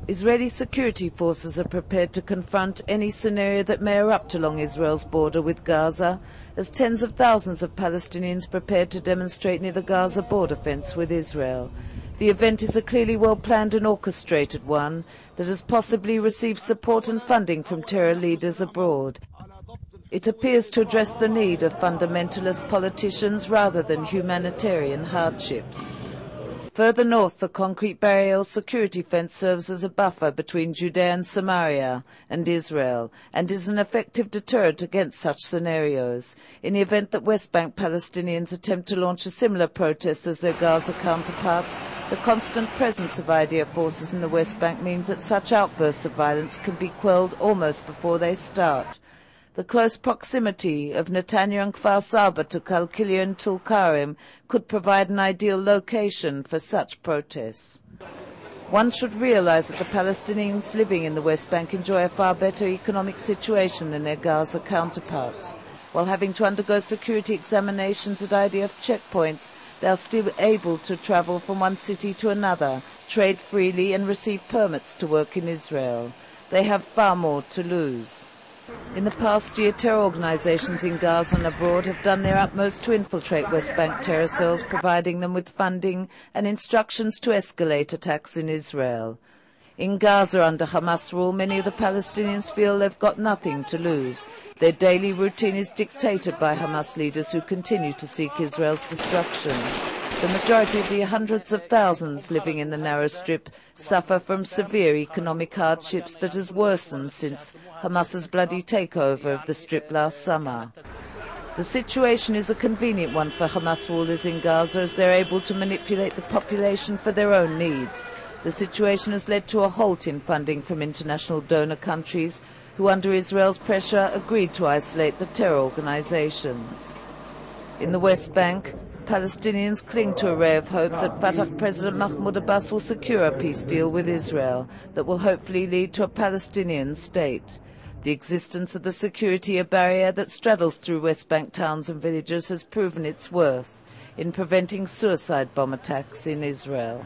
Israeli security forces are prepared to confront any scenario that may erupt along Israel's border with Gaza, as tens of thousands of Palestinians prepare to demonstrate near the Gaza border fence with Israel. The event is a clearly well-planned and orchestrated one that has possibly received support and funding from terror leaders abroad. It appears to address the need of fundamentalist politicians rather than humanitarian hardships. Further north, the concrete barrier or security fence serves as a buffer between Judea and Samaria and Israel, and is an effective deterrent against such scenarios. In the event that West Bank Palestinians attempt to launch a similar protest as their Gaza counterparts, the constant presence of IDF forces in the West Bank means that such outbursts of violence can be quelled almost before they start. The close proximity of Netanya and Kfar Saba to Kalkilia and Tulkarim could provide an ideal location for such protests. One should realize that the Palestinians living in the West Bank enjoy a far better economic situation than their Gaza counterparts. While having to undergo security examinations at IDF checkpoints, they are still able to travel from one city to another, trade freely and receive permits to work in Israel. They have far more to lose. In the past year, terror organizations in Gaza and abroad have done their utmost to infiltrate West Bank terror cells, providing them with funding and instructions to escalate attacks in Israel. In Gaza, under Hamas rule, many of the Palestinians feel they've got nothing to lose. Their daily routine is dictated by Hamas leaders who continue to seek Israel's destruction. The majority of the hundreds of thousands living in the narrow strip suffer from severe economic hardships that has worsened since Hamas's bloody takeover of the strip last summer. The situation is a convenient one for Hamas rulers in Gaza, as they're able to manipulate the population for their own needs. The situation has led to a halt in funding from international donor countries who, under Israel's pressure, agreed to isolate the terror organizations. In the West Bank, Palestinians cling to a ray of hope that Fatah President Mahmoud Abbas will secure a peace deal with Israel that will hopefully lead to a Palestinian state. The existence of the security barrier that straddles through West Bank towns and villages has proven its worth in preventing suicide bomb attacks in Israel.